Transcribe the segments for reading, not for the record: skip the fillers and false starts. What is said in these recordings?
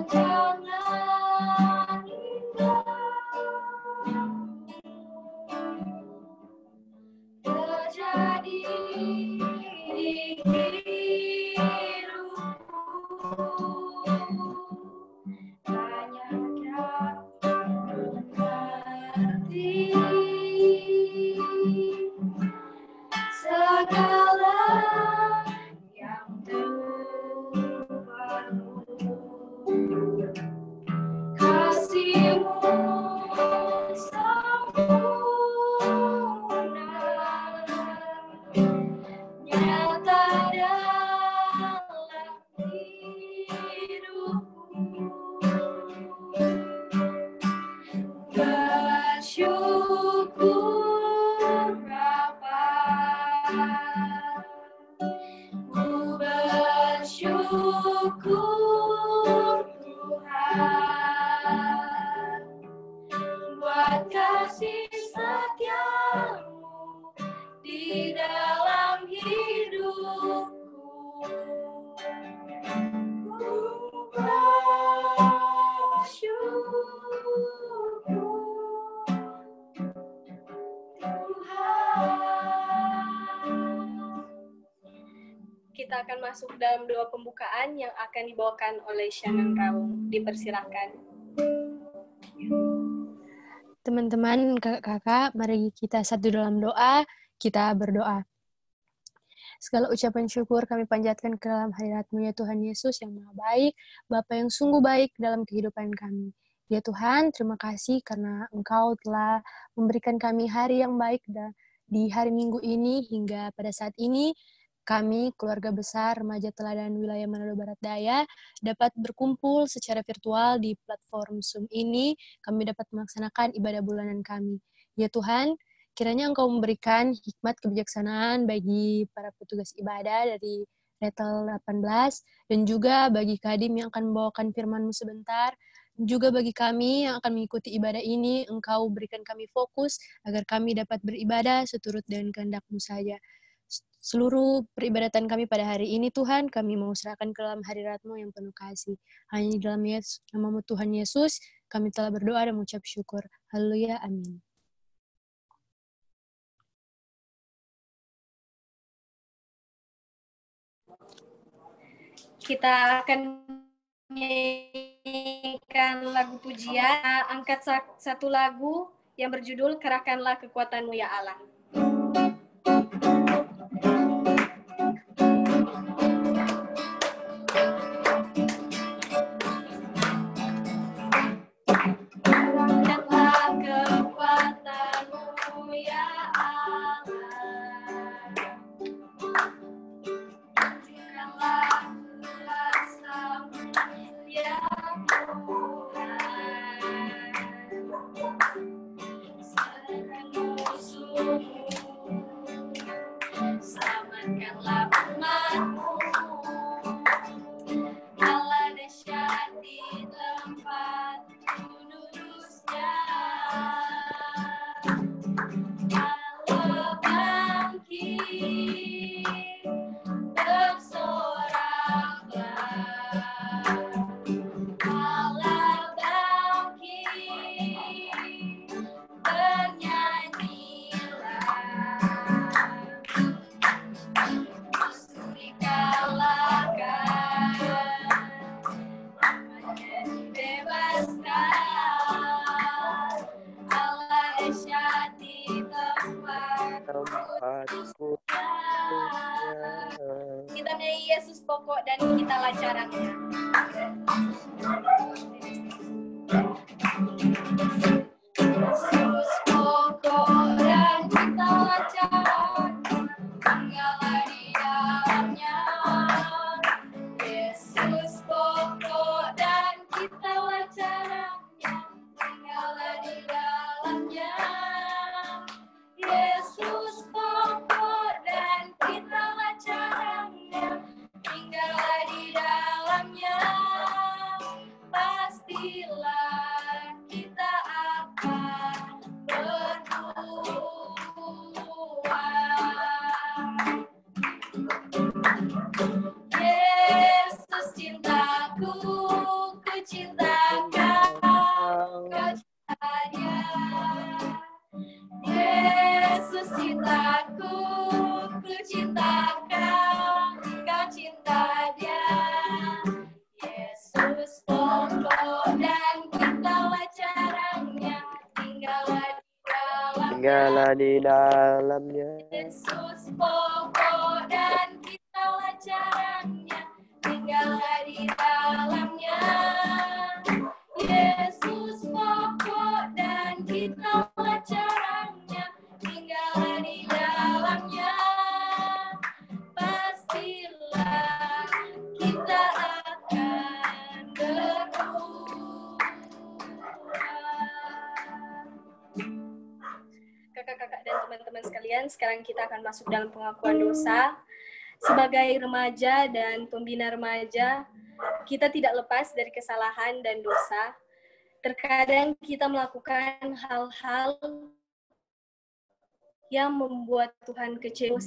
rancangan indah terjadi di hidupku, hanya kau mengerti segala yang terbaru. Kasih-Mu sempurna, nyata dalam hidupku. Bersyukur Bapa, ku bersyukur Tuhan, buat kasih setia-Mu di dalam hidupku. Ku bersyukur Tuhan. Kita akan masuk dalam doa pembukaan yang akan dibawakan oleh Shannon Rawung. Dipersilahkan. Teman-teman, kakak-kakak, mari kita satu dalam doa, kita berdoa. Segala ucapan syukur kami panjatkan ke dalam hadirat-Mu ya Tuhan Yesus yang Maha Baik, Bapa yang sungguh baik dalam kehidupan kami. Ya Tuhan, terima kasih karena Engkau telah memberikan kami hari yang baik di hari Minggu ini hingga pada saat ini. Kami, keluarga besar Remaja Teladan Wilayah Manado Barat Daya, dapat berkumpul secara virtual di platform Zoom ini. Kami dapat melaksanakan ibadah bulanan kami. Ya Tuhan, kiranya Engkau memberikan hikmat kebijaksanaan bagi para petugas ibadah dari Retel 18, dan juga bagi Kadim yang akan membawakan firman-Mu sebentar, juga bagi kami yang akan mengikuti ibadah ini, Engkau berikan kami fokus agar kami dapat beribadah seturut dengan kehendak-Mu saja. Seluruh peribadatan kami pada hari ini, Tuhan, kami mau serahkan ke dalam hadirat-Mu yang penuh kasih. Hanya di dalam nama-Mu Tuhan Yesus, kami telah berdoa dan mengucap syukur. Haleluya, amin. Kita akan menyanyikan lagu pujian. Angkat satu lagu yang berjudul Kerahkanlah Kekuatan-Mu ya Allah. Kerahkanlah kekuatan-Mu ya Allah, berikanlah kuasa-Mu ya Tuhan, serahkan musuh-Mu, selamatkanlah umat-Mu, Allah dahsyat di tempat kudusnya. Allah bangkit, bersoraklah. Allah bangkit, bernyanyilah. Musuh dikalahkan, namanya dibebaskan. Allah dahsyat di tempat kudusnya. Kita menyanyi Yesus pokok dan kita lancarannya. Yesus pokok dan kita lancarannya, tinggallah di dalamnya. Yesus pokok dan kita lancarannya, tinggallah di dalamnya. Yesus pokok dan kita lancarannya, tinggallah di dalamnya. Pastilah kita akan berbuah. Yesus cintaku, ku cinta Kau, Kau cinta Dia. Yesus cintaku, ku cinta Kau, Kau cinta Dia. Yesus pokok dan kitalah caranya, tinggallah di dalamnya. Yesus pokok dan kitalah caranya, tinggallah di dalamnya. Yesus pokok dan kitalah caranya, tinggallah di dalamnya. Pastilah kita akan berubah. Kakak-kakak dan teman-teman sekalian, sekarang kita akan masuk dalam pengakuan dosa. Sebagai remaja dan pembina remaja, kita tidak lepas dari kesalahan dan dosa. Terkadang kita melakukan hal-hal yang membuat Tuhan kecewa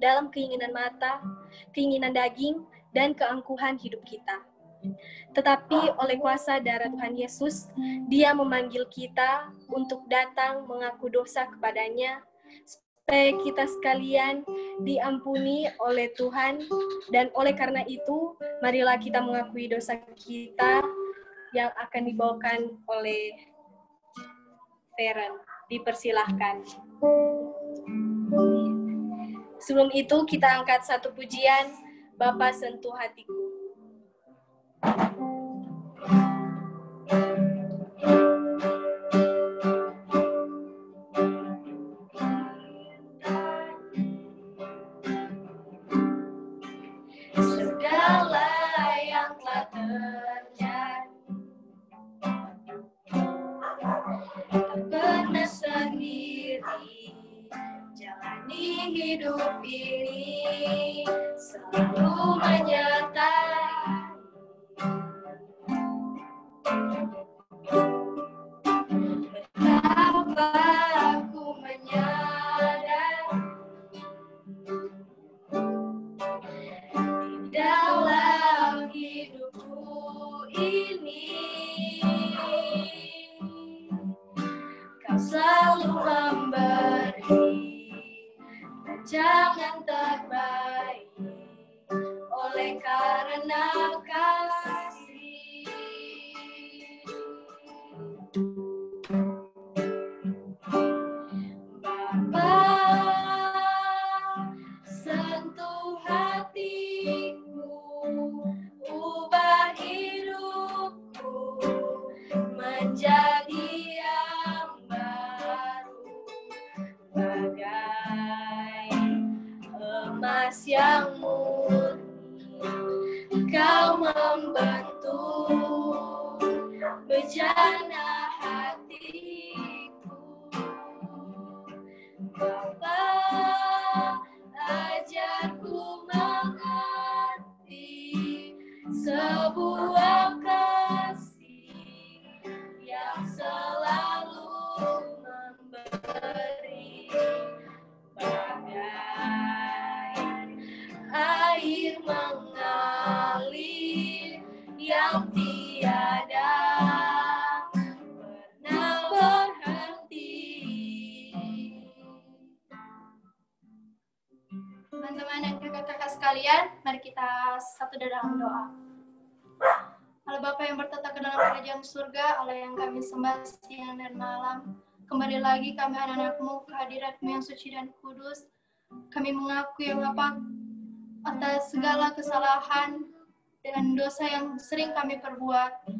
dalam keinginan mata, keinginan daging, dan keangkuhan hidup kita. Tetapi oleh kuasa darah Tuhan Yesus, Dia memanggil kita untuk datang mengaku dosa kepadanya, supaya kita sekalian diampuni oleh Tuhan. Dan oleh karena itu, marilah kita mengakui dosa kita yang akan dibawakan oleh Feren. Dipersilahkan. Sebelum itu, kita angkat satu pujian, Bapa sentuh hatiku. Segala yang telah terjadi, tak pernah sendiri jalani hidup ini, selalu menyertai. Betapa aku menyadari di dalam hidupku ini, Kau selalu memberi dan jangan terbaik oleh karena kasih. Bapa, sentuh hatiku, ubah hidupku menjadi yang baru, bagai emas yang murni. Kau membentuk bejana hatiku. Bapa, ajarku mengerti sebuah kasih yang selalu memberi, bagai air mengalir yang tiada pernah berhenti. Teman-teman dan kakak-kakak sekalian, mari kita satu dalam doa. Allah Bapa yang bertata ke dalam kerajaan surga, Allah yang kami sembah siang dan malam, kembali lagi kami anak-anak-Mu ke hadirat-Mu yang suci dan kudus. Kami mengaku ya Bapa atas segala kesalahan dan dosa yang sering kami perbuat.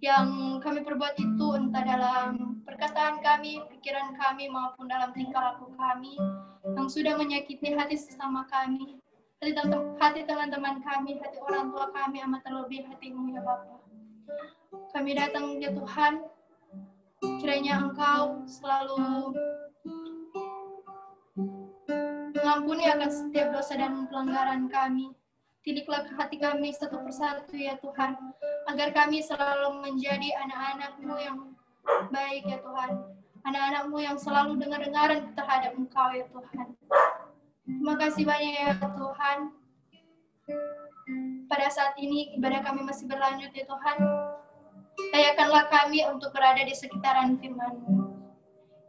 Yang kami perbuat itu entah dalam perkataan kami, pikiran kami, maupun dalam tingkah laku kami yang sudah menyakiti hati sesama kami, hati teman-teman kami, hati orang tua kami, amat terlebih hati-Mu ya Bapa. Kami datang ya Tuhan, kiranya Engkau selalu mengampuni akan setiap dosa dan pelanggaran kami. Tidiklah ke hati kami satu persatu ya Tuhan, agar kami selalu menjadi anak-anak-Mu yang baik ya Tuhan. Anak-anak-Mu yang selalu dengar-dengaran terhadap Engkau ya Tuhan. Terima kasih banyak ya Tuhan. pada saat ini ibadah kami masih berlanjut ya Tuhan. Layakanlah kami untuk berada di sekitaran firman-Mu.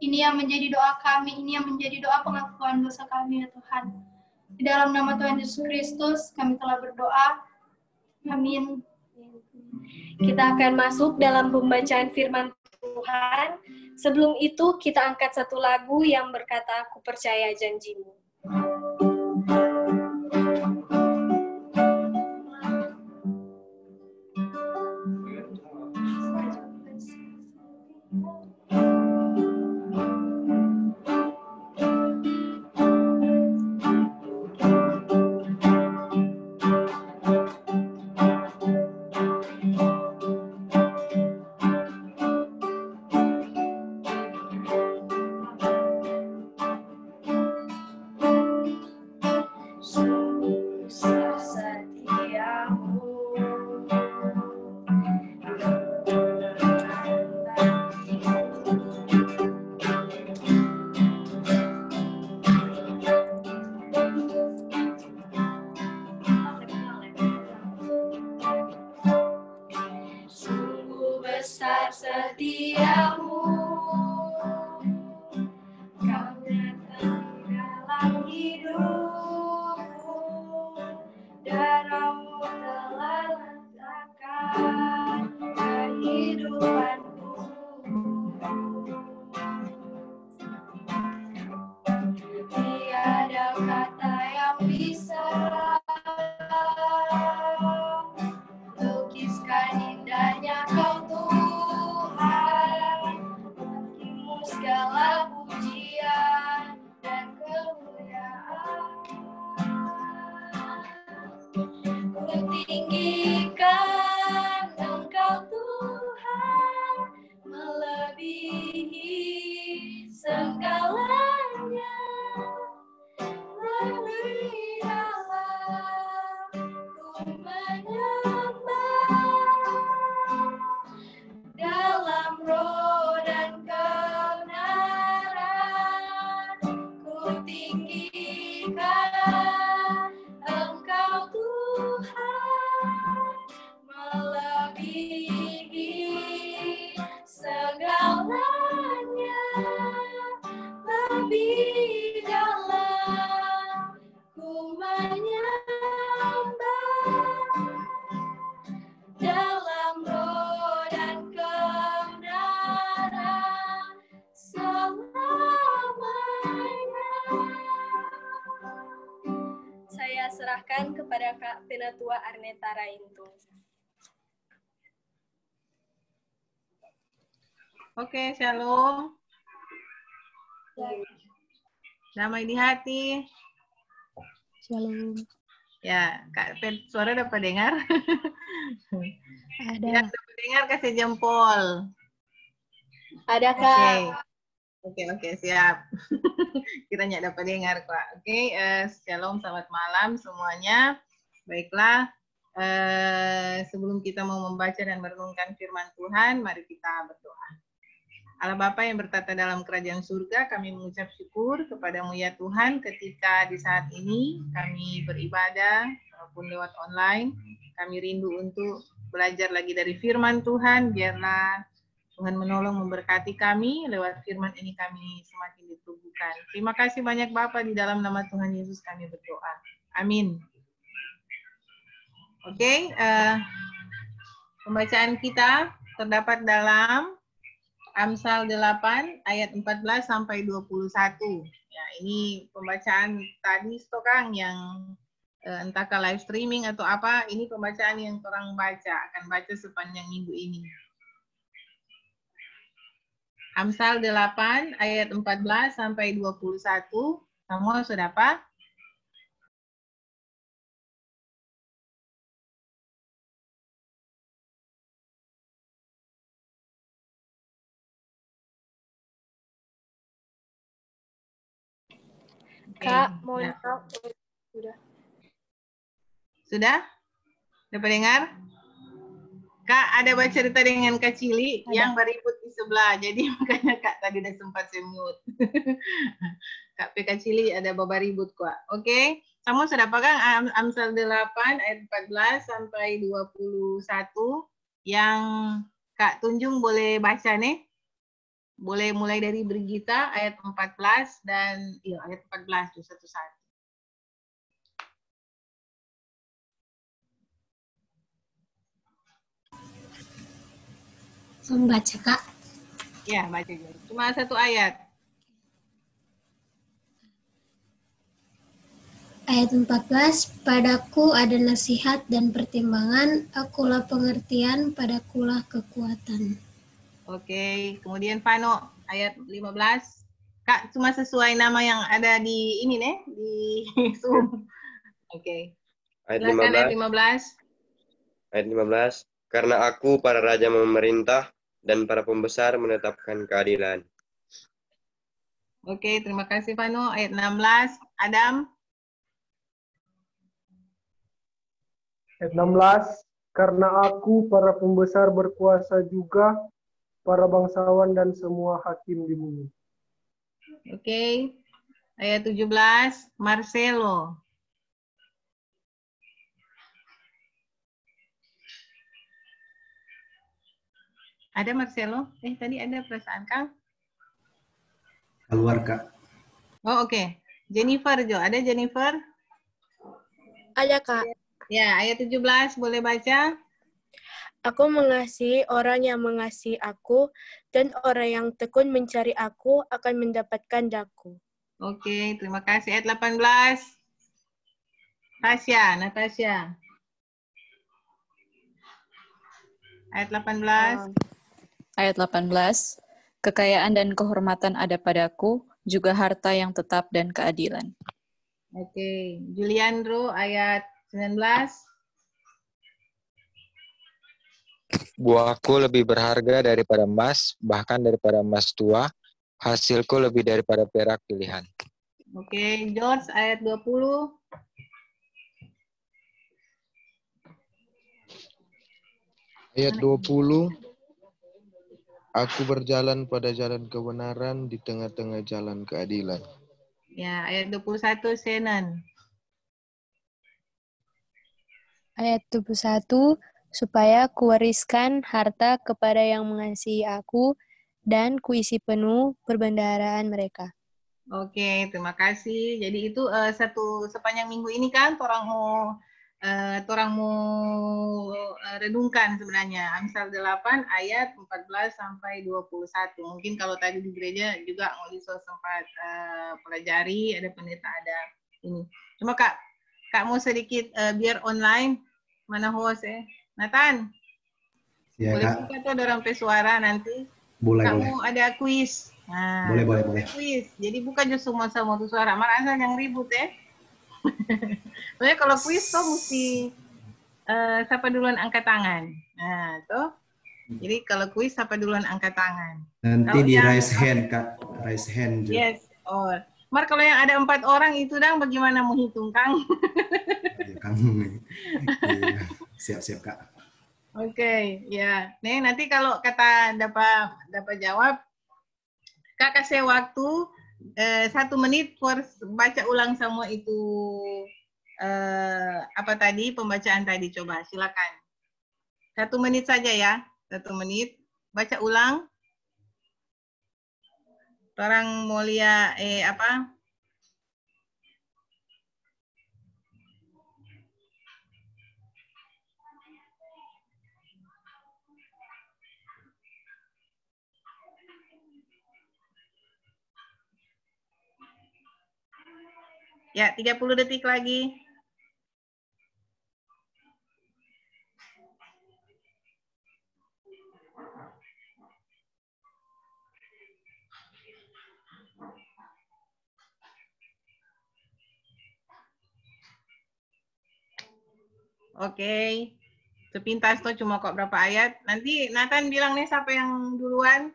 Ini yang menjadi doa kami, ini yang menjadi doa pengakuan dosa kami ya Tuhan. Di dalam nama Tuhan Yesus Kristus kami telah berdoa. Amin. Kita akan masuk dalam pembacaan firman Tuhan. Sebelum itu kita angkat satu lagu yang berkata, Aku percaya janji-Mu. Saya serahkan kepada Kak Penatua Arneta Raintung. Oke, shalom. Damai di hati. Shalom. Ya, Kak Pen, suara dapat dengar? Ada. Ya, dapat dengar, kasih jempol. Ada Kak. Oke, siap. Kiranya dapat dengar, Kak. Oke, shalom, selamat malam semuanya. Baiklah, sebelum kita mau membaca dan merenungkan firman Tuhan, mari kita berdoa. Allah Bapa yang bertata dalam kerajaan surga, kami mengucap syukur kepadamu ya Tuhan ketika di saat ini kami beribadah walaupun lewat online. Kami rindu untuk belajar lagi dari firman Tuhan. Biarlah Tuhan menolong memberkati kami. Lewat firman ini kami semakin diteguhkan. Terima kasih banyak Bapa, di dalam nama Tuhan Yesus kami berdoa. Amin. Oke, pembacaan kita terdapat dalam Amsal 8 ayat 14 sampai 21. Ya, ini pembacaan tadi Stokang yang entahkah live streaming atau apa, ini pembacaan yang orang akan baca sepanjang minggu ini. Amsal 8 ayat 14 sampai 21. Semua sudah apa? Kak, mohon maaf. Sudah? Dapat dengar? Kak ada baca cerita dengan Kak Cili yang beribut di sebelah. Jadi makanya Kak tadi udah sempat mute. Kak Cili ada ribut kok. Oke. Kamu sudah pegang Amsal 8 ayat 14 sampai 21 yang Kak Tunjung boleh baca nih. Boleh mulai dari Brigita ayat 14 dan ayat 14 tuh satu-satu. Membaca, Kak. Ya, baca aja. Cuma satu ayat. Ayat 14, padaku ada nasihat dan pertimbangan, akulah pengertian, padakulah kekuatan. Oke, kemudian Pano, ayat 15. Kak, cuma sesuai nama yang ada di ini nih, di Zoom. Oke. Ayat Silakan 15. Ayat 15. Ayat 15. Karena aku, para raja memerintah, dan para pembesar menetapkan keadilan. Oke, terima kasih Pano. Ayat 16. Adam. Ayat 16. Karena aku, para pembesar berkuasa juga, para bangsawan dan semua hakim di bumi. Oke. Ayat 17. Marcelo. Ada Marcelo? Tadi ada perasaan Kang? Keluar, Kak. Oh, oke. Jennifer, Jo. Ada Jennifer? Ada, Kak. Ya, ayat 17 boleh baca? Aku mengasihi orang yang mengasihi aku, dan orang yang tekun mencari aku akan mendapatkan daku. Oke, terima kasih. Ayat 18. Natasha. Ayat 18. Ayat 18, kekayaan dan kehormatan ada padaku, juga harta yang tetap dan keadilan. Oke, Juliandro ayat 19. Buahku lebih berharga daripada emas, bahkan daripada emas tua. Hasilku lebih daripada perak pilihan. Oke, George ayat 20. Ayat 20. Aku berjalan pada jalan kebenaran di tengah-tengah jalan keadilan. Ya, ayat 21, Shannon. Ayat 21, supaya kuwariskan harta kepada yang mengasihi aku, dan kuisi penuh perbendaharaan mereka. Oke, terima kasih. Jadi itu sepanjang minggu ini kan orang mau renungkan sebenarnya Amsal 8 ayat 14 sampai 21. Mungkin kalau tadi di gereja juga Ngoliso sempat pelajari, ada pendeta ada ini. Cuma Kak mau sedikit biar online, mana host Nathan? Ya, boleh Kak. buka tuh ada sampai suara nanti. Boleh. Kamu ada kuis. Nah, boleh. Kuis. Jadi bukan justru sama tuh suara. Marah yang ribut Soalnya kalau kuis tuh mesti siapa duluan angkat tangan. Nah, tuh. Jadi kalau kuis siapa duluan angkat tangan. Nanti kalau di raise hand, Kak. Raise hand. Yes. Oh. Mar, kalau yang ada 4 orang itu bagaimana menghitung, Kang? Ya, Kang. Ya, siap-siap, Kak. Oke, ya. Nih nanti kalau kata dapat jawab, Kak kasih waktu 1 menit baca ulang semua itu pembacaan tadi. Coba silakan. 1 menit saja ya. 1 menit. Baca ulang. Orang mulia Ya, 30 detik lagi. Oke. Sepintas tuh cuma kok berapa ayat. Nanti Nathan bilang nih siapa yang duluan.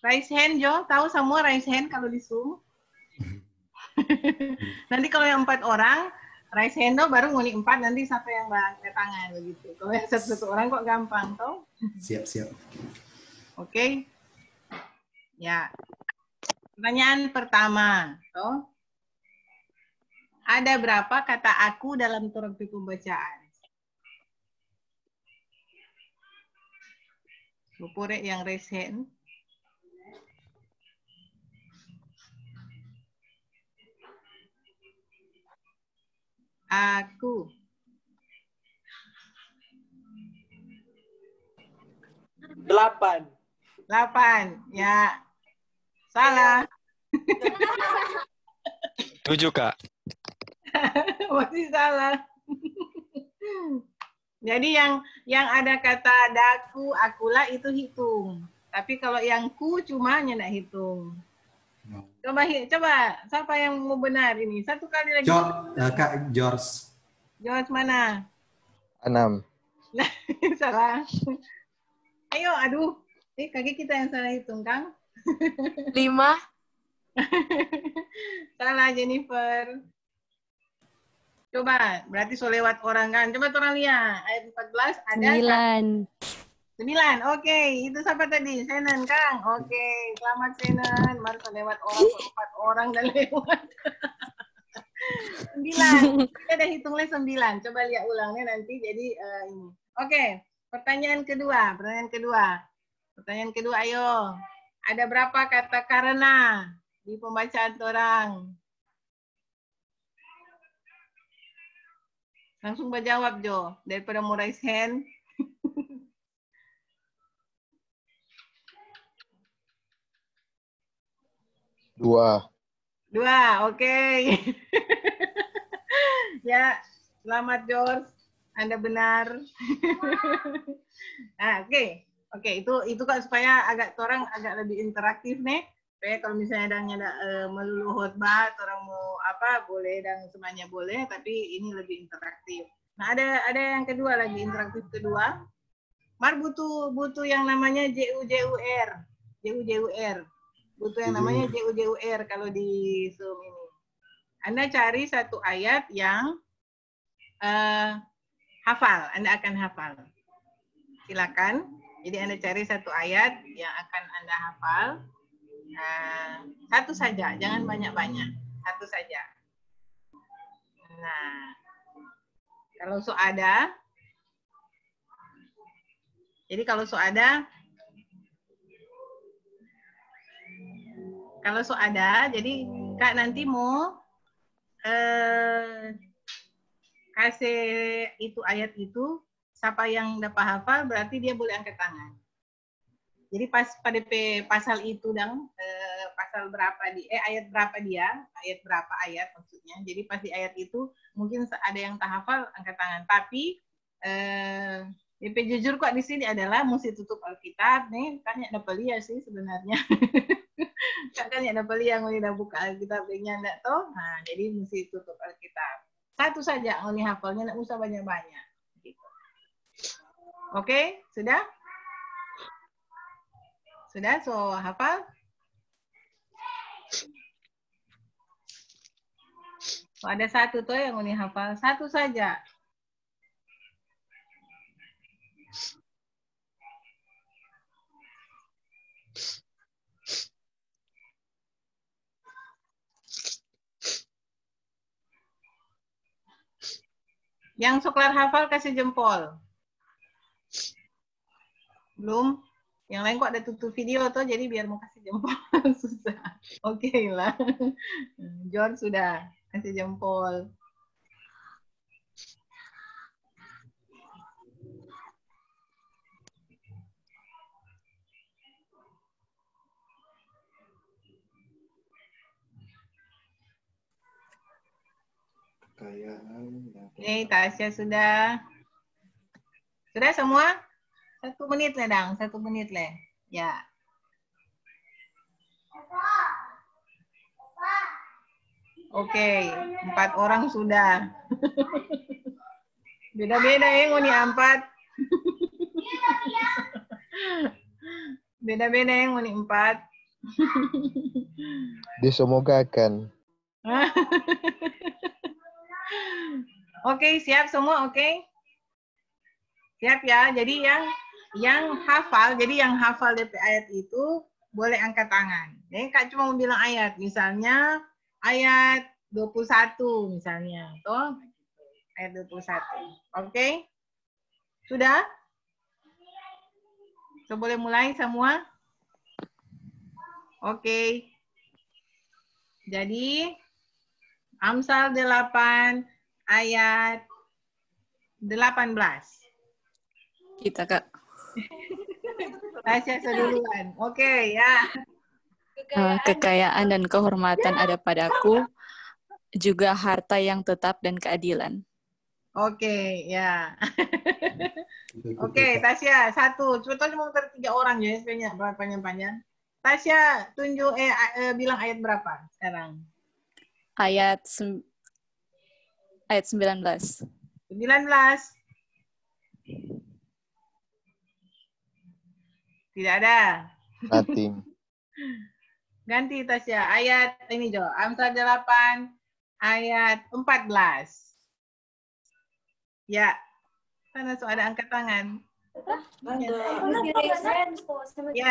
Raise hand, Jo. Tahu semua raise hand kalau di Zoom. Nanti kalau yang 4 orang, raise hand baru nguni 4, nanti siapa yang angkat tangan begitu. Kalau yang satu orang kok gampang toh? Siap. Oke. Ya. Pertanyaan pertama, toh. Ada berapa kata aku dalam terapi pembacaan? Lupurek yang raise hand. Aku. 8. Ya. Salah. 7, Kak. Masih salah. Jadi yang ada kata daku, akulah itu hitung. Tapi kalau yang ku cuma nyendak hitung. Coba siapa yang mau benar ini? Satu kali lagi. Kak George. George mana? 6. Salah. Ayo, aduh. Kaki kita yang salah hitung, Kang. 5. Salah, Jennifer. Coba, berarti so lewat orang kan. Coba orang lihat. Ayat 14 ada 9. Oke, itu siapa tadi? Senen, Kang. Oke, selamat Senen. Mari so lewat orang, 4 orang dan lewat. 9. Kita udah hitungnya 9. Coba lihat ulangnya nanti. Jadi ini. Oke, pertanyaan kedua. Pertanyaan kedua, ayo. Ada berapa kata karena di pembacaan orang? Langsung berjawab, Jo. Daripada mau raise hand. Dua, oke. Ya, selamat George. Anda benar. Nah, oke, itu kan supaya orang agak lebih interaktif nih. Supaya kalau misalnya ada melulu khotbah, orang mau apa boleh dan semuanya boleh, tapi ini lebih interaktif. Nah, ada yang kedua lagi, interaktif kedua. Mar butuh yang namanya JUJUR. Butuh yang namanya JUJUR kalau di Zoom ini. Anda cari satu ayat yang hafal, Anda akan hafal. Silakan. Jadi Anda cari satu ayat yang akan Anda hafal. Satu saja, jangan banyak-banyak. Satu saja. Nah, kalau ada, jadi kalau ada, jadi Kak nanti mau kasih itu ayat itu, siapa yang dapat hafal berarti dia boleh angkat tangan. Jadi pas pada pasal itu pasal berapa ayat berapa ayat berapa maksudnya. Jadi pas di ayat itu mungkin ada yang tak hafal angkat tangan. Tapi DP jujur kok di sini adalah mesti tutup Alkitab nih, kan ya dapat lihat sih sebenarnya. kan ya dapat lihat udah buka Alkitabnya enggak toh. Nah, jadi mesti tutup Alkitab. Satu saja ini hafalnya, enggak usah banyak-banyak gitu. Oke, sudah? Sudah, so hafal? So, ada satu tuh yang ini hafal, satu saja. Yang suklar hafal kasih jempol. Belum? Yang lain kok ada tutup video tuh, jadi biar mau kasih jempol susah. Oke lah. John sudah kasih jempol. Oke, Tasya sudah. Sudah semua? 1 menit lah, Dang. 1 menit lah. Ya. Oke, 4 orang sudah. Beda-beda ya, ngoni 4. Beda-beda ya, ngoni 4. Disemogakan. Oke, siap semua, oke? Siap ya. Jadi yang hafal DP ayat itu boleh angkat tangan. Jadi Kak cuma mau bilang ayat, misalnya ayat 21 misalnya, toh? Ayat 21. Oke? Sudah? So, boleh mulai semua? Oke. Jadi Amsal 8 ayat 18. Kita, Kak. Tasya seduluan. Oke, ya. Kekayaan dan kehormatan ada padaku, juga harta yang tetap dan keadilan. Oke, ya. Oke, Tasya, satu. Coba cuma muter 3 orang ya, panjang-panjang. Tasya, tunjuk, bilang ayat berapa sekarang? Ayat 19. 19. Tidak ada. Nothing. Ganti Tasya. Ayat ini Jo. Amsal 8 ayat 14. Ya. Sana so ada angkat tangan.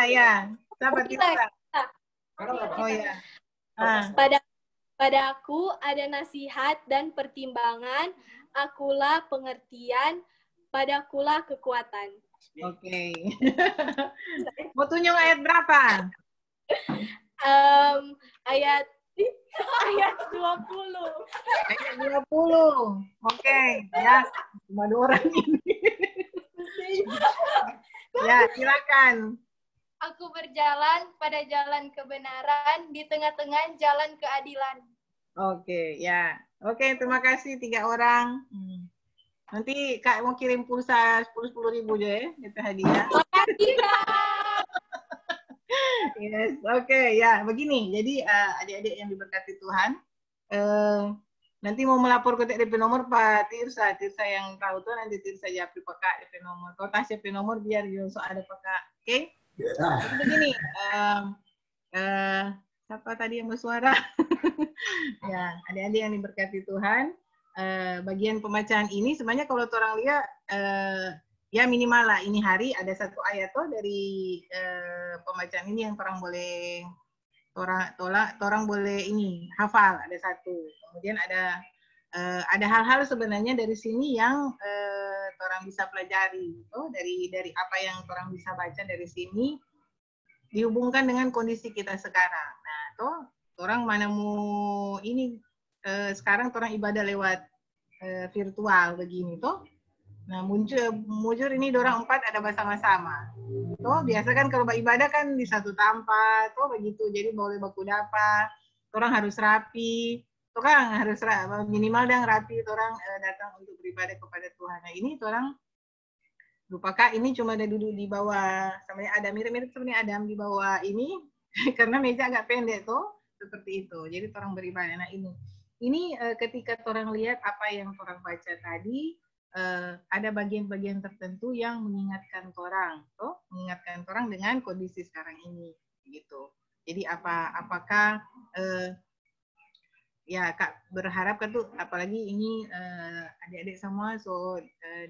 Ya. Sahabat kita. Oh ya. Padaku ada nasihat dan pertimbangan, akulah pengertian, padakulah kekuatan. Oke. Mau tunjuk ayat berapa? Ayat 20. Ayat 20. Oke, ya. Cuma 2 orang ini. Ya, silakan. Aku berjalan pada jalan kebenaran di tengah-tengah jalan keadilan. Oke, ya. Oke, terima kasih 3 orang. Nanti Kak mau kirim pulsa 10.000 aja ya, itu hadiah. Makasih, Kak. Yes, oke, ya. Begini, jadi adik-adik yang diberkati Tuhan, nanti mau melapor ke DP nomor Pak Tirsa yang tahu tuh nanti Tirsa japri Pak DP nomor. Kalau tasnya DP nomor biar Yoso ada Pak, oke? Jadi begini, siapa tadi yang bersuara? Ya, adik-adik yang diberkati Tuhan. Bagian pembacaan ini sebenarnya kalau orang lihat ya minimal lah ini hari ada 1 ayat tuh dari pembacaan ini yang orang boleh orang boleh ini hafal, ada 1. Kemudian ada hal-hal sebenarnya dari sini yang orang bisa pelajari dari apa yang orang bisa baca dari sini dihubungkan dengan kondisi kita sekarang. Nah, toh orang mana mau ini sekarang orang ibadah lewat virtual begini toh. Nah, mujur ini dorang 4 ada bersama-sama. Toh biasa kan kalau ibadah kan di satu tempat, toh begitu. Jadi boleh baku dapat. Orang harus rapi. Toh kan harus minimal dan rapi orang datang untuk beribadah kepada Tuhan. Nah, ini orang lupa Kak, ini cuma ada duduk di bawah, sampai ada mirip-mirip sebenarnya Adam di bawah ini karena meja agak pendek tuh. Seperti itu. Jadi orang beribadah. Nah, ini ketika orang lihat apa yang orang baca tadi, ada bagian-bagian tertentu yang mengingatkan orang, mengingatkan orang dengan kondisi sekarang ini, gitu. Jadi apakah ya Kak berharap kan tuh, apalagi ini adik-adik semua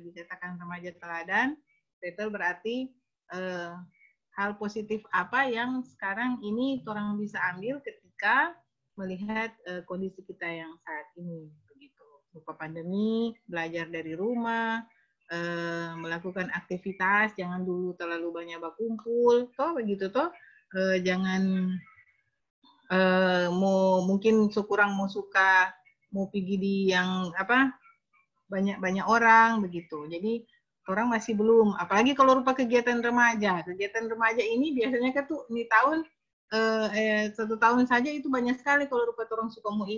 dikatakan remaja teladan, itu berarti hal positif apa yang sekarang ini orang bisa ambil ketika melihat kondisi kita yang saat ini, begitu. Berupa pandemi, belajar dari rumah, melakukan aktivitas, jangan dulu terlalu banyak berkumpul, toh begitu toh, jangan mungkin sekurang mau suka mau pergi di yang apa banyak orang begitu. Jadi orang masih belum, apalagi kalau rupa kegiatan remaja ini biasanya kan tuh ini tahun 1 tahun saja itu banyak sekali kalau rupa orang suka mau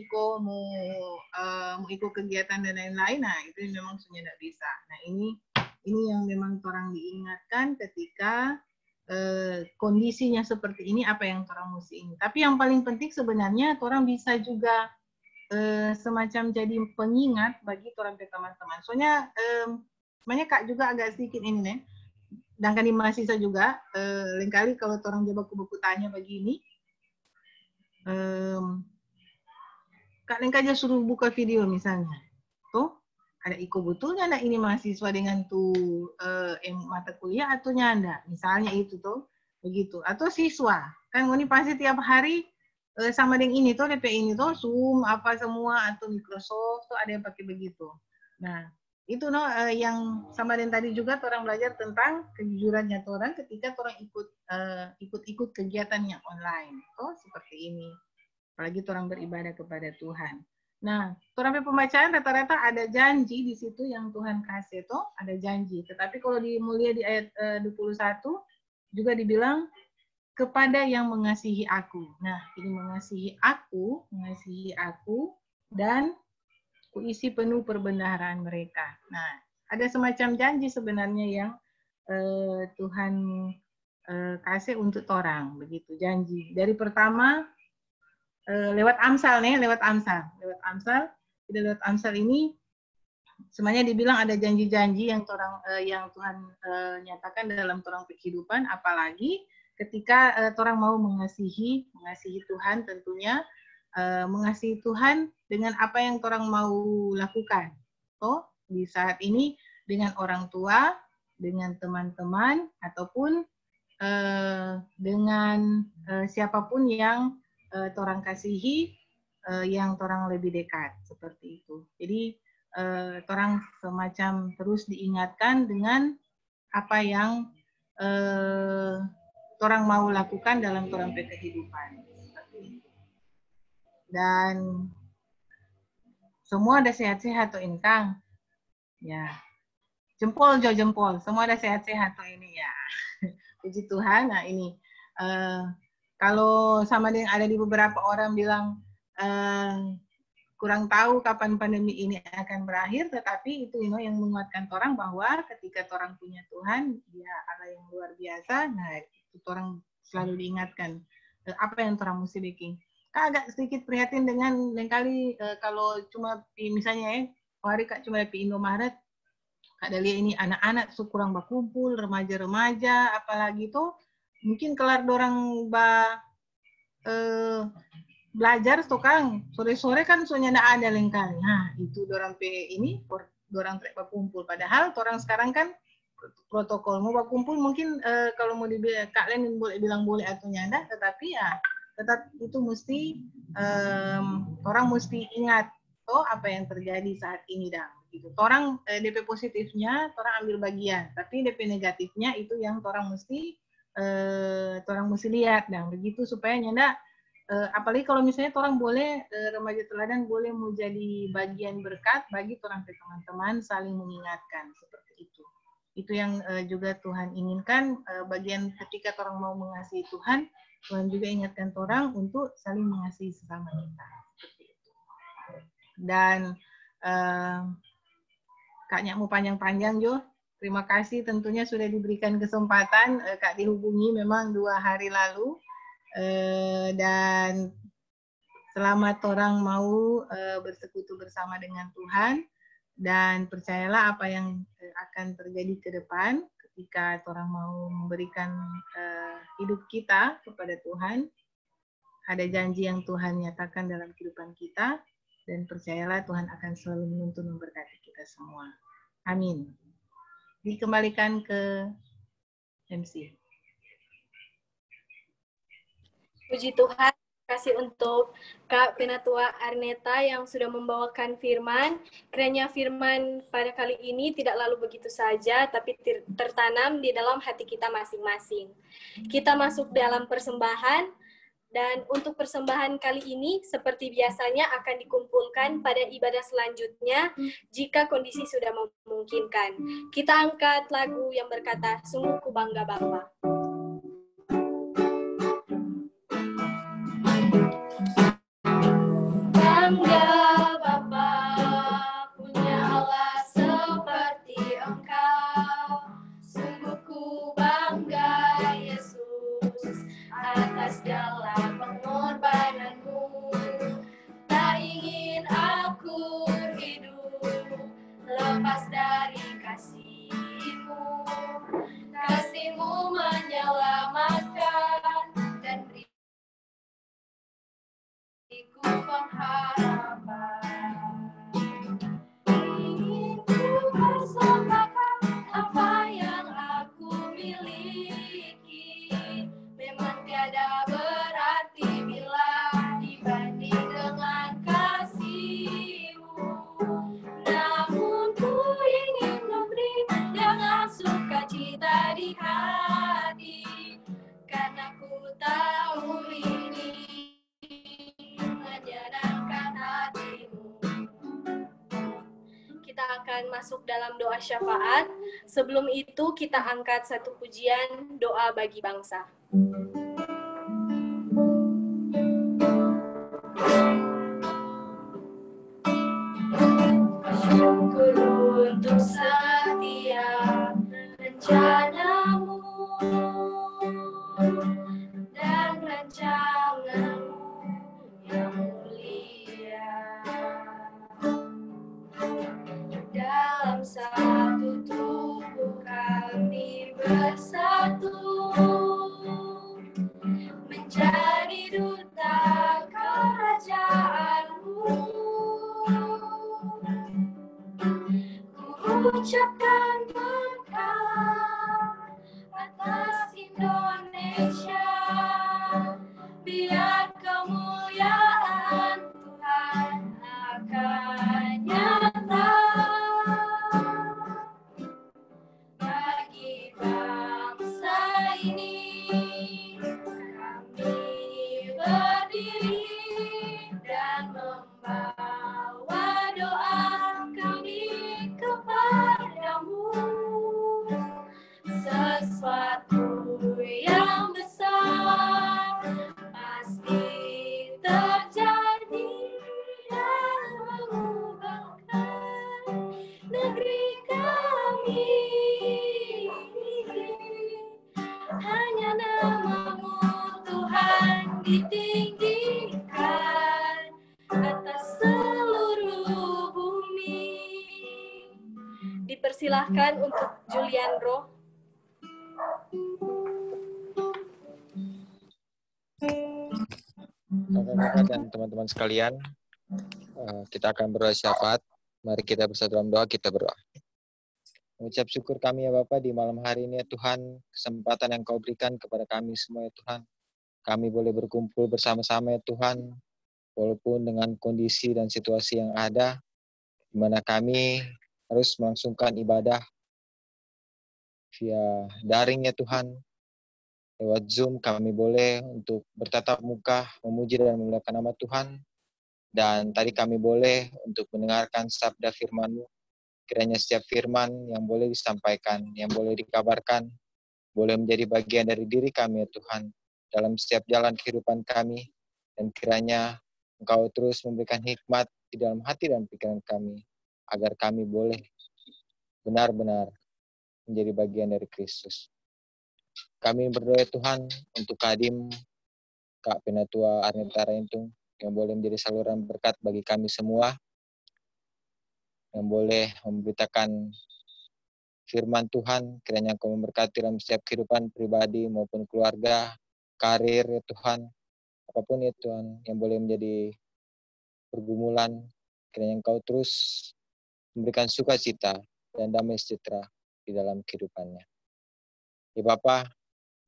ikut kegiatan dan lain-lain. Nah itu memang sudah tidak bisa. Nah ini yang memang orang diingatkan ketika kondisinya seperti ini, apa yang orang mesti ini. Tapi yang paling penting sebenarnya orang bisa juga semacam jadi pengingat bagi orang teman-teman. Soalnya sebenarnya Kak juga agak sedikit ini nih. Sedangkan di mahasiswa juga, lain kali kalau orang coba buku tanya begini, Kak Lengka aja suruh buka video misalnya. Tuh, ada iko betulnya ndak ini mahasiswa dengan tuh mata kuliah atau nyanda, misalnya itu tuh begitu. Atau siswa kan ini pasti tiap hari sama dengan ini tuh DP ini tuh Zoom apa semua atau Microsoft tuh ada yang pakai begitu. Nah itu yang sama dengan tadi juga orang belajar tentang kejujurannya orang ketika orang ikut kegiatan yang online. Oh seperti ini. Apalagi orang beribadah kepada Tuhan. Nah, orang pembacaan rata-rata ada janji di situ yang Tuhan kasih itu, ada janji. Tetapi kalau mulia di ayat 21 juga dibilang kepada yang mengasihi aku. Nah, ini mengasihi aku dan kuisi penuh perbendaharaan mereka. Nah, ada semacam janji sebenarnya yang Tuhan kasih untuk orang, begitu janji. Dari pertama lewat Amsal nih, lewat Amsal ini semuanya dibilang ada janji-janji yang Tuhan nyatakan dalam orang kehidupan, apalagi ketika orang mau mengasihi Tuhan tentunya mengasihi Tuhan dengan apa yang orang mau lakukan. So, di saat ini dengan orang tua, dengan teman-teman ataupun dengan siapapun yang orang kasihi yang orang lebih dekat seperti itu. Jadi orang semacam terus diingatkan dengan apa yang orang mau lakukan dalam orang kehidupan seperti itu. Dan semua ada sehat-sehat tuh Kang. Ya. Jempol semua ada sehat-sehat tuh ini ya. Puji Tuhan. Nah ini kalau sama dengan ada di beberapa orang bilang kurang tahu kapan pandemi ini akan berakhir, tetapi itu yang menguatkan orang bahwa ketika orang punya Tuhan, Dia Allah yang luar biasa. Nah itu orang selalu diingatkan apa yang orang mesti bikin. Kak agak sedikit prihatin dengan lain kali kalau cuma misalnya hari Kak cuma di Indomaret, Kak Dalia ini anak-anak kurang berkumpul, remaja-remaja, apalagi tuh mungkin kelar dorang belajar tuh Kang, sore-sore kan soalnya ndak ada lengkali. Nah, itu dorang ini dorang berkumpul. Padahal orang sekarang kan protokol mau berkumpul mungkin kalau mau dibilang Kak Len boleh bilang boleh atau nyanda, tetapi ya tetap itu mesti orang mesti ingat apa yang terjadi saat ini dah. Gitu. Orang DP positifnya orang ambil bagian, tapi DP negatifnya itu yang orang mesti lihat dan begitu supaya nyanda apalagi kalau misalnya orang boleh remaja teladan boleh mau jadi bagian berkat bagi orang teman-teman saling mengingatkan seperti itu. Itu yang juga Tuhan inginkan bagian ketika orang mau mengasihi Tuhan juga ingatkan orang untuk saling mengasihi sesama kita seperti itu. Dan Kaknya mau panjang-panjang Jo. Terima kasih tentunya sudah diberikan kesempatan Kak dihubungi memang 2 hari lalu dan selamat orang mau bersekutu bersama dengan Tuhan dan percayalah apa yang akan terjadi ke depan ketika orang mau memberikan hidup kita kepada Tuhan. Ada janji yang Tuhan nyatakan dalam kehidupan kita dan percayalah Tuhan akan selalu menuntun memberkati kita semua. Amin. Dikembalikan ke MC. Puji Tuhan, terima kasih untuk Kak Penatua Arneta yang sudah membawakan firman. Kiranya firman pada kali ini tidak lalu begitu saja, tapi tertanam di dalam hati kita masing-masing. Kita masuk dalam persembahan, dan untuk persembahan kali ini, seperti biasanya akan dikumpulkan pada ibadah selanjutnya jika kondisi sudah memungkinkan. Kita angkat lagu yang berkata, Sungguh ku bangga Bapa. Bangga Bapa, punya Allah seperti Engkau. Sungguh ku bangga Yesus atas segala pengorbananmu. Tak ingin aku hidup lepas dari kasih-Mu. Kasih-Mu menyertai terjadi, karena ku tahu ini menyenangkan hatimu. Kita akan masuk dalam doa syafaat. Sebelum itu kita angkat satu pujian doa bagi bangsa. Syukur untuk setia rencanamu dan rancanganmu yang mulia. Dalam satu tubuh kami bersatu, menjadi duta kerajaanmu. Ku ucapkan berkat atas Indonesia, biar kemuliaan Tuhan akan nyata bagi bangsa ini. Kami berdiri dan membawa doa kami kepadamu. Sesuatu yang besar pasti terjadi dan mengubahkan negeri kami. Hanya nama-Mu Tuhan ditinggikan atas seluruh bumi. Dipersilahkan untuk Julian Roh. Kakak-kakak dan teman-teman sekalian, kita akan berdoa syafaat. Mari kita bersatu dalam doa, kita berdoa. Mengucap syukur kami ya Bapa di malam hari ini ya Tuhan, kesempatan yang Kau berikan kepada kami semua ya Tuhan. Kami boleh berkumpul bersama-sama ya Tuhan, walaupun dengan kondisi dan situasi yang ada, di mana kami harus melangsungkan ibadah via daring ya Tuhan. Lewat Zoom kami boleh untuk bertatap muka, memuji dan memuliakan nama Tuhan. Dan tadi kami boleh untuk mendengarkan sabda firman-Mu. Kiranya setiap firman yang boleh disampaikan, yang boleh dikabarkan, boleh menjadi bagian dari diri kami ya Tuhan, dalam setiap jalan kehidupan kami. Dan kiranya Engkau terus memberikan hikmat di dalam hati dan pikiran kami, agar kami boleh benar-benar menjadi bagian dari Kristus. Kami berdoa Tuhan untuk Kadim Kak Penatua Arnita Raintung, yang boleh menjadi saluran berkat bagi kami semua, yang boleh memberitakan firman Tuhan. Kiranya Engkau memberkati dalam setiap kehidupan pribadi maupun keluarga, karir ya Tuhan, apapun ya Tuhan yang boleh menjadi pergumulan. Kiranya Engkau terus memberikan sukacita dan damai sejahtera di dalam kehidupannya. Ya Bapa,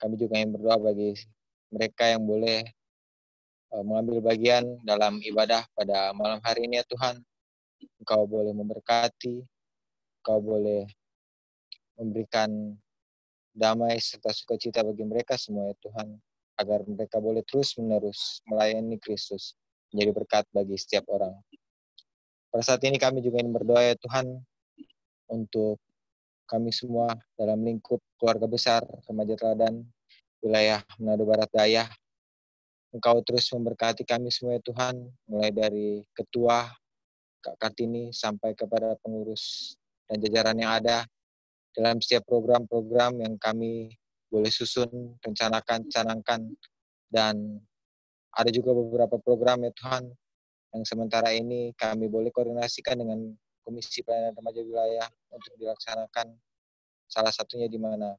kami juga ingin berdoa bagi mereka yang boleh mengambil bagian dalam ibadah pada malam hari ini ya Tuhan. Engkau boleh memberkati, Engkau boleh memberikan damai serta sukacita bagi mereka semua ya Tuhan, agar mereka boleh terus-menerus melayani Kristus, menjadi berkat bagi setiap orang. Pada saat ini kami juga ingin berdoa ya Tuhan, untuk kami semua dalam lingkup keluarga besar Remaja Teladan wilayah Manado Barat Daya. Engkau terus memberkati kami semua ya Tuhan, mulai dari ketua Kak Kartini sampai kepada pengurus dan jajaran yang ada dalam setiap program-program yang kami boleh susun, rencanakan, canangkan, dan ada juga beberapa program ya Tuhan yang sementara ini kami boleh koordinasikan dengan Komisi Pelayanan Remaja Wilayah untuk dilaksanakan. Salah satunya di mana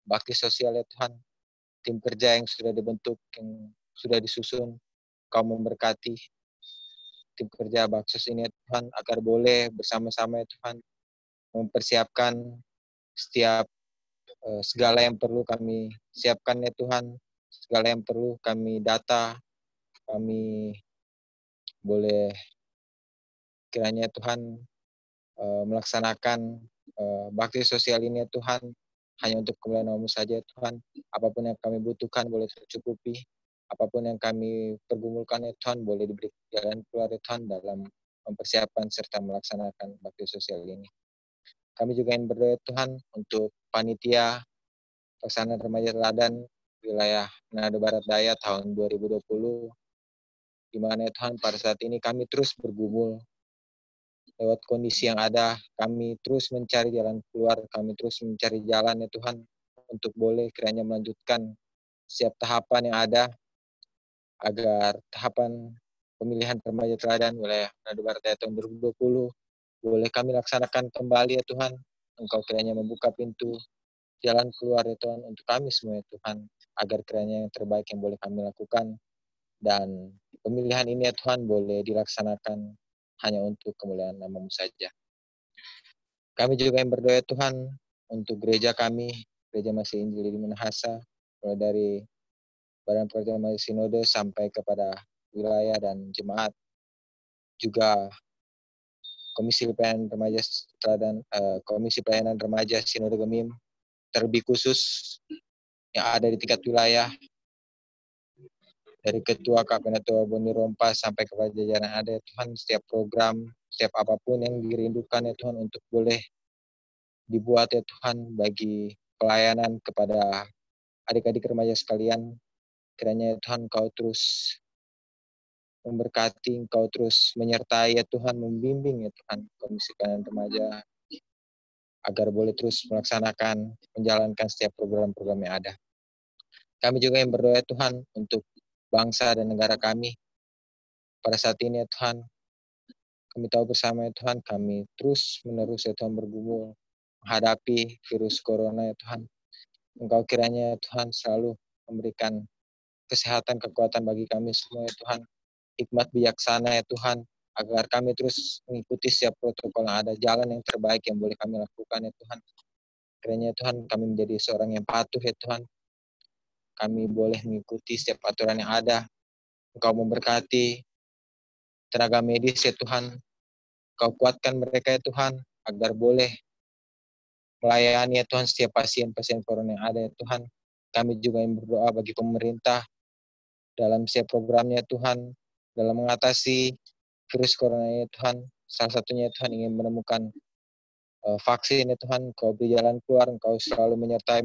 bakti sosial ya Tuhan, tim kerja yang sudah dibentuk, yang sudah disusun, Kau memberkati tim kerja Baksos ini ya Tuhan, agar boleh bersama-sama ya Tuhan mempersiapkan setiap segala yang perlu kami siapkan ya Tuhan, segala yang perlu kami data, kami boleh kiranya Tuhan melaksanakan bakti sosial ini ya Tuhan hanya untuk kemuliaan nama-Mu saja Tuhan. Apapun yang kami butuhkan boleh tercukupi. Apapun yang kami pergumulkan ya Tuhan, boleh diberi jalan keluar ya Tuhan dalam mempersiapkan serta melaksanakan bakti sosial ini. Kami juga ingin berdoa Tuhan untuk panitia pelaksanaan remaja teladan wilayah Manado Barat Daya tahun 2020, di mana Tuhan pada saat ini kami terus bergumul lewat kondisi yang ada, kami terus mencari jalan keluar, kami terus mencari jalan ya Tuhan, untuk boleh kiranya melanjutkan setiap tahapan yang ada, agar tahapan pemilihan remaja teladan wilayah Manado Barat Daya tahun 2020 boleh kami laksanakan kembali ya Tuhan. Engkau kiranya membuka pintu jalan keluar ya Tuhan untuk kami semua ya Tuhan, agar kiranya yang terbaik yang boleh kami lakukan, dan pemilihan ini ya Tuhan boleh dilaksanakan hanya untuk kemuliaan nama-Mu saja. Kami juga yang berdoa Tuhan untuk gereja kami, Gereja Masih Injil di Minahasa, mulai dari Badan Pekerjaan Mahasiswa Sinode sampai kepada wilayah dan jemaat, juga Komisi Pelayanan Remaja Teladan, Komisi Pelayanan Remaja Sinode Gemim, terlebih khusus yang ada di tingkat wilayah, dari Ketua Kapenatua Boni Rompa sampai kepada jajaran ada ya Tuhan, setiap program, setiap apapun yang dirindukan ya Tuhan untuk boleh dibuat ya Tuhan bagi pelayanan kepada adik-adik remaja sekalian. Kiranya ya Tuhan Kau terus memberkati, Engkau terus menyertai ya Tuhan, membimbing ya Tuhan Komisi Pelayanan Remaja agar boleh terus melaksanakan, menjalankan setiap program-program yang ada. Kami juga yang berdoa ya Tuhan untuk bangsa dan negara kami. Pada saat ini ya Tuhan, kami tahu bersama ya Tuhan, kami terus menerus ya Tuhan bergumul menghadapi virus corona ya Tuhan. Engkau kiranya ya Tuhan selalu memberikan kesehatan, kekuatan bagi kami semua ya Tuhan, hikmat bijaksana ya Tuhan, agar kami terus mengikuti setiap protokol yang ada, jalan yang terbaik yang boleh kami lakukan ya Tuhan. Kiranya ya Tuhan kami menjadi seorang yang patuh ya Tuhan, kami boleh mengikuti setiap aturan yang ada. Engkau memberkati tenaga medis ya Tuhan, Kau kuatkan mereka ya Tuhan, agar boleh melayani ya Tuhan setiap pasien-pasien corona yang ada ya Tuhan. Kami juga yang berdoa bagi pemerintah dalam setiap programnya Tuhan, dalam mengatasi virus corona ya Tuhan. Salah satunya Tuhan ingin menemukan vaksin ya Tuhan, Kau beri jalan keluar, Engkau selalu menyertai,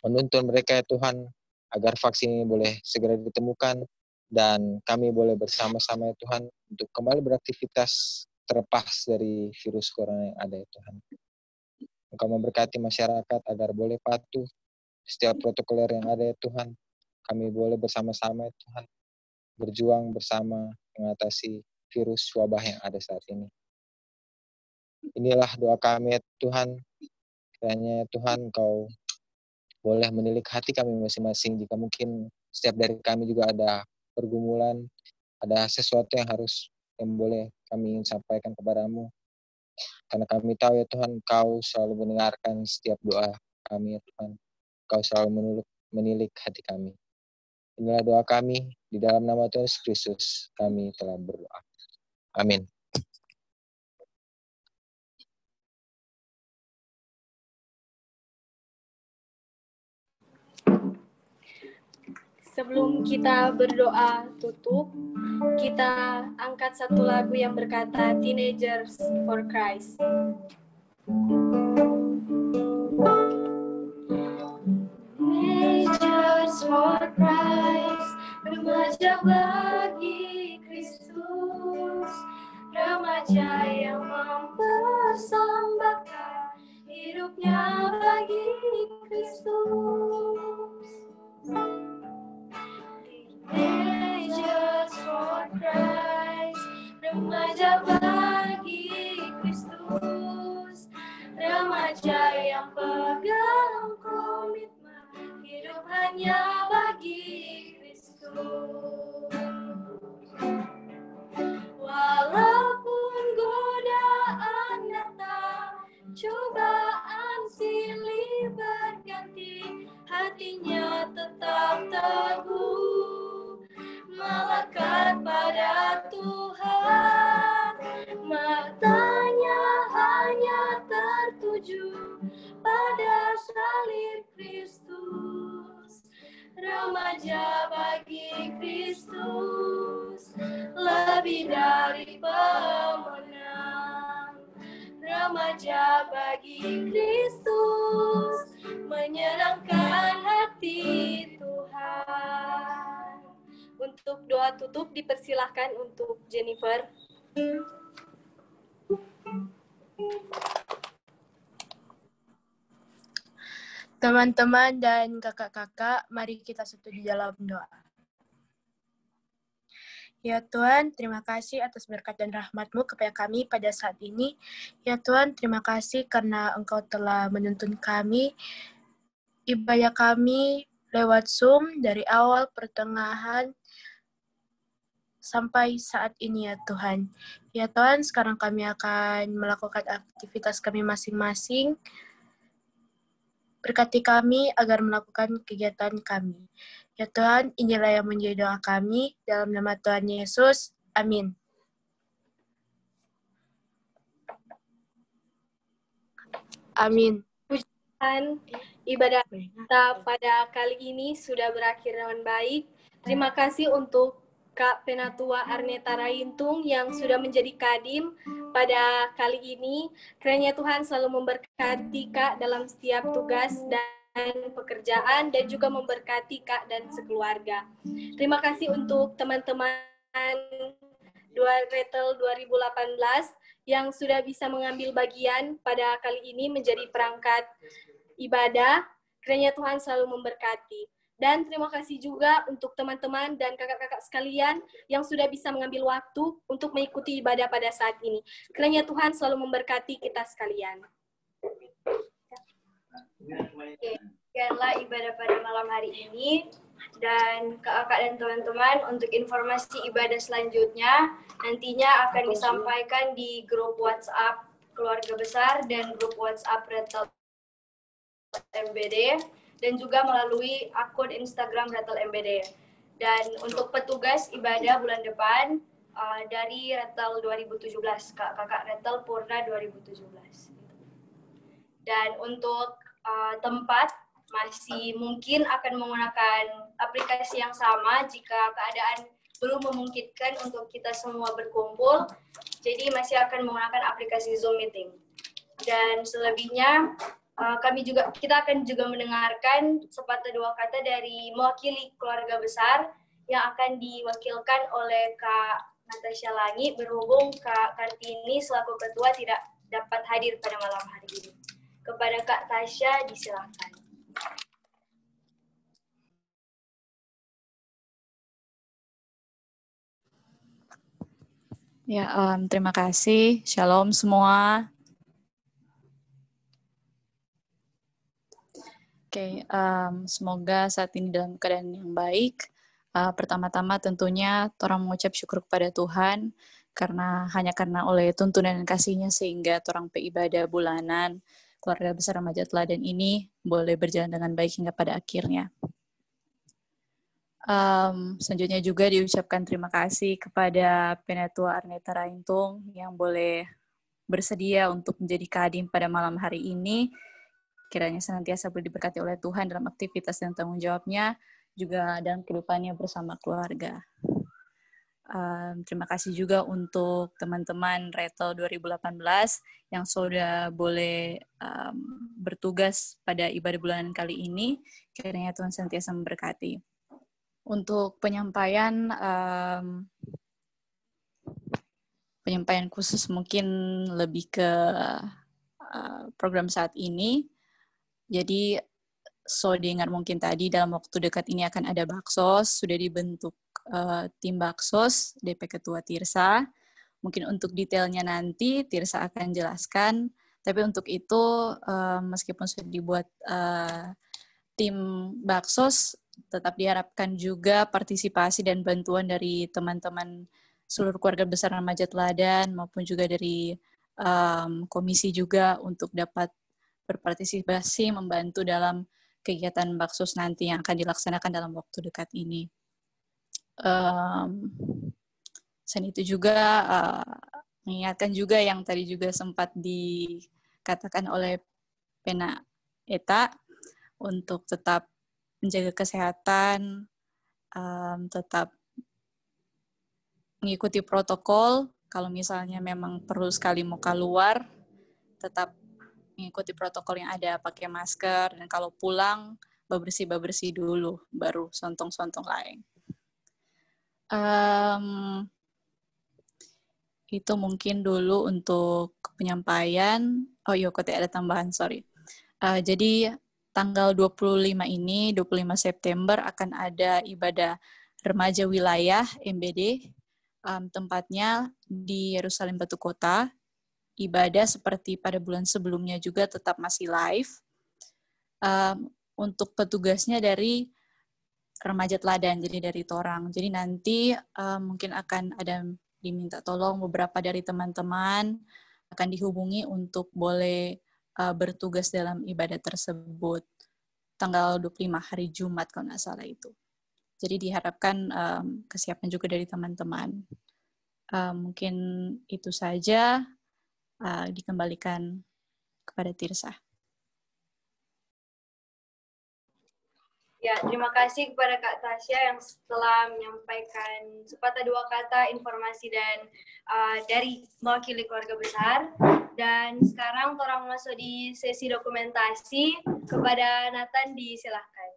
menuntun mereka ya Tuhan, agar vaksin ini boleh segera ditemukan, dan kami boleh bersama-sama ya Tuhan, untuk kembali beraktivitas terlepas dari virus corona yang ada ya Tuhan. Engkau memberkati masyarakat agar boleh patuh setiap protokoler yang ada ya Tuhan. Kami boleh bersama-sama ya Tuhan, berjuang bersama mengatasi virus wabah yang ada saat ini. Inilah doa kami ya Tuhan. Kiranya Tuhan Kau boleh menilik hati kami masing-masing, jika mungkin setiap dari kami juga ada pergumulan, ada sesuatu yang boleh kami ingin sampaikan kepadamu. Karena kami tahu ya Tuhan, Kau selalu mendengarkan setiap doa kami ya Tuhan. Kau selalu menilik hati kami. Inilah doa kami, di dalam nama Tuhan Yesus Kristus kami telah berdoa. Amin. Sebelum kita berdoa tutup, kita angkat satu lagu yang berkata Teenagers for Christ. Teenagers for Christ, remaja bagi Kristus, remaja yang mempersembahkan hidupnya bagi Kristus. Teenagers for Christ, remaja bagi Kristus, remaja yang pegang komitmen hidup hanya bagi Kristus. Walaupun godaan datang, cobaan silih berganti, hatinya tetap teguh melekat pada Tuhan. Matanya hanya tertuju pada remaja bagi Kristus, lebih dari pemenang. Remaja bagi Kristus, menyenangkan hati Tuhan. Untuk doa tutup dipersilahkan untuk Jennifer. Teman-teman dan kakak-kakak, mari kita satu di dalam doa. Ya Tuhan, terima kasih atas berkat dan rahmat-Mu kepada kami pada saat ini. Ya Tuhan, terima kasih karena Engkau telah menuntun kami, ibadah kami lewat Zoom dari awal, pertengahan, sampai saat ini ya Tuhan. Ya Tuhan, sekarang kami akan melakukan aktivitas kami masing-masing. Berkati kami agar melakukan kegiatan kami. Ya Tuhan, inilah yang menjadi doa kami. Dalam nama Tuhan Yesus. Amin. Amin. Tuhan, ibadah kita pada kali ini sudah berakhir dengan baik. Terima kasih untuk Kak Penatua Arneta Raintung yang sudah menjadi kadim pada kali ini. Kiranya Tuhan selalu memberkati Kak dalam setiap tugas dan pekerjaan dan juga memberkati Kak dan sekeluarga. Terima kasih untuk teman-teman Retel 2018 yang sudah bisa mengambil bagian pada kali ini menjadi perangkat ibadah. Kiranya Tuhan selalu memberkati. Dan terima kasih juga untuk teman-teman dan kakak-kakak sekalian yang sudah bisa mengambil waktu untuk mengikuti ibadah pada saat ini. Kiranya Tuhan selalu memberkati kita sekalian. Oke, sekianlah ibadah pada malam hari ini. Dan kakak dan teman-teman, untuk informasi ibadah selanjutnya nantinya akan disampaikan di grup WhatsApp keluarga besar dan grup WhatsApp Retel MBD dan juga melalui akun Instagram Retel MBD. Dan untuk petugas ibadah bulan depan dari Retel 2017, kakak Retel Purna 2017. Dan untuk tempat masih mungkin akan menggunakan aplikasi yang sama jika keadaan belum memungkinkan untuk kita semua berkumpul. Jadi masih akan menggunakan aplikasi Zoom Meeting. Dan selebihnya kita akan juga mendengarkan sepatah dua kata dari mewakili keluarga besar yang akan diwakilkan oleh Kak Natasha Langi, berhubung Kak Kartini selaku ketua tidak dapat hadir pada malam hari ini. Kepada Kak Tasya disilakan. Ya, terima kasih. Shalom semua. Oke, semoga saat ini dalam keadaan yang baik. Pertama-tama tentunya orang mengucap syukur kepada Tuhan hanya karena oleh tuntunan dan kasih-Nya sehingga orang beribadah bulanan keluarga besar Remaja Teladan ini boleh berjalan dengan baik hingga pada akhirnya. Selanjutnya juga diucapkan terima kasih kepada Penatua Arneta Raintung yang boleh bersedia untuk menjadi kadim pada malam hari ini. Kiranya senantiasa boleh diberkati oleh Tuhan dalam aktivitas dan tanggung jawabnya, juga dalam kehidupannya bersama keluarga. Terima kasih juga untuk teman-teman Retel 2018 yang sudah boleh bertugas pada ibadah bulanan kali ini. Kiranya Tuhan senantiasa memberkati. Untuk penyampaian khusus mungkin lebih ke program saat ini. Jadi diingat mungkin tadi dalam waktu dekat ini akan ada Baksos, sudah dibentuk tim Baksos, DP Ketua Tirsa. Mungkin untuk detailnya nanti Tirsa akan jelaskan, tapi untuk itu meskipun sudah dibuat tim Baksos, tetap diharapkan juga partisipasi dan bantuan dari teman-teman seluruh keluarga besar Remaja Teladan maupun juga dari komisi juga untuk dapat berpartisipasi membantu dalam kegiatan Baksos nanti yang akan dilaksanakan dalam waktu dekat ini. Selain itu juga mengingatkan juga yang tadi juga sempat dikatakan oleh Pena Eta untuk tetap menjaga kesehatan, tetap mengikuti protokol. Kalau misalnya memang perlu sekali mau keluar, tetap mengikuti protokol yang ada, pakai masker, dan kalau pulang, bersih-bersih dulu, baru sontong-sontong lain. Itu mungkin dulu untuk penyampaian. Oh iya, kok ada tambahan, sorry. Jadi tanggal 25 ini, 25 September akan ada ibadah remaja wilayah MBD, tempatnya di Yerusalem Batu Kota. Ibadah seperti pada bulan sebelumnya juga tetap masih live. Untuk petugasnya dari remaja teladan, jadi dari Torang. Jadi nanti mungkin akan ada diminta tolong beberapa dari teman-teman akan dihubungi untuk boleh bertugas dalam ibadah tersebut. Tanggal 25 hari Jumat kalau nggak salah itu. Jadi diharapkan kesiapan juga dari teman-teman. Mungkin itu saja, dikembalikan kepada Tirsa. Ya, terima kasih kepada Kak Tasya yang telah menyampaikan sepatah dua kata informasi dan dari mewakili keluarga besar. Dan sekarang orang masuk di sesi dokumentasi. Kepada Nathan disilahkan.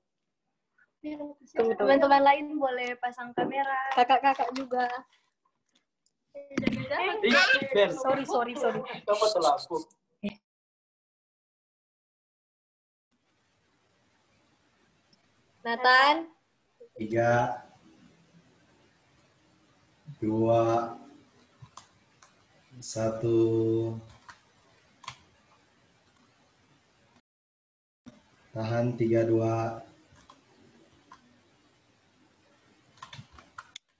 Teman-teman lain boleh pasang kamera. Kakak-kakak juga. Sorry. Apa tuh lampu? Nathan. 3, 2, 1. Tahan 3, 2.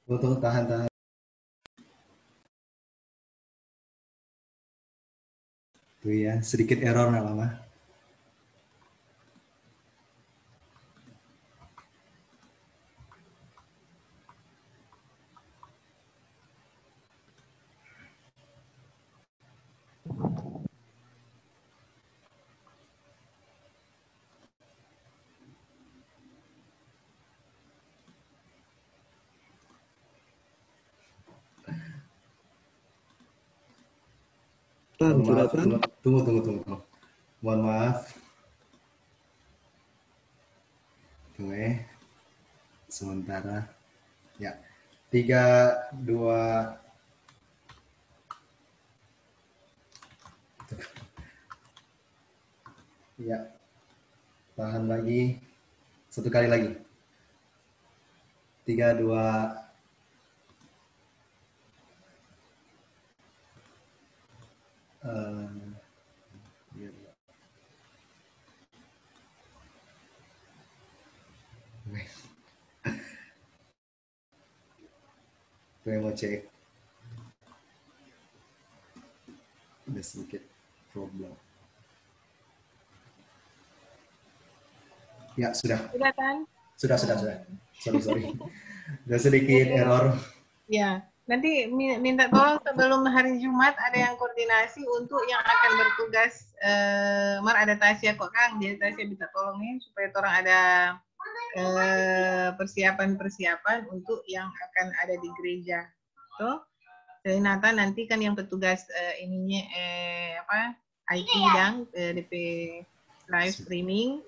Tunggu, tahan. Tuh ya, sedikit error nggak lama. Tunggu. Mohon maaf. Tunggu sementara. Ya. 3, 2. Ya. Tahan lagi. Satu kali lagi. 3, 2. Gue mau cek. Ada sedikit problem. Ya, sudah. Sudah kan? Sudah. Sorry. Ada sedikit error. Ya, nanti minta tolong sebelum hari Jumat ada yang koordinasi untuk yang akan bertugas. Ada Tasya kok Kang, jadi Tasya minta tolongin supaya orang ada persiapan untuk yang akan ada di gereja. Tuh, dari Nathan nanti kan yang petugas IT dan DP live streaming.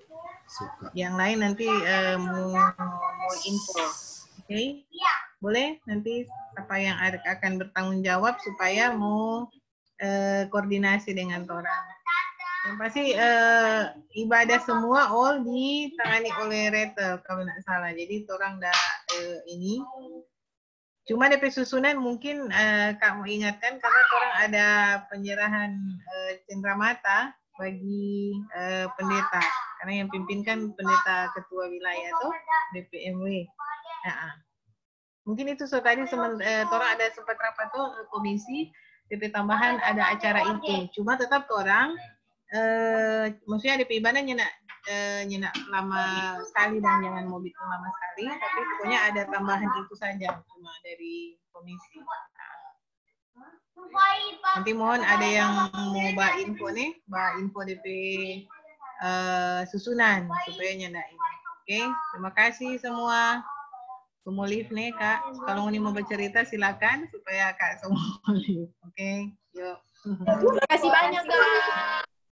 Yang lain nanti mau info, oke? Boleh nanti apa yang akan bertanggung jawab supaya mau koordinasi dengan orang. Yang pasti ibadah semua all ditangani oleh Rete kalau tidak salah. Jadi orang dah ini. Cuma DP susunan mungkin Kak mau ingatkan karena orang ada penyerahan cenderamata bagi pendeta. Karena yang pimpin kan pendeta ketua wilayah tuh DPMW. Mungkin itu tadi orang ada sempat rapat tuh komisi DP tambahan ada acara itu. Cuma tetap orang maksudnya DP ibadah nyenak lama sekali dan jangan mau bikin lama sekali, tapi pokoknya ada tambahan itu saja cuma dari komisi. Nanti mohon ada yang mau info DP susunan supaya nyendakin. Oke, terima kasih semua. Semua live nih Kak. Kalau ini mau bercerita silakan supaya Kak semua live. Oke, yuk. Terima kasih banyak, Kak.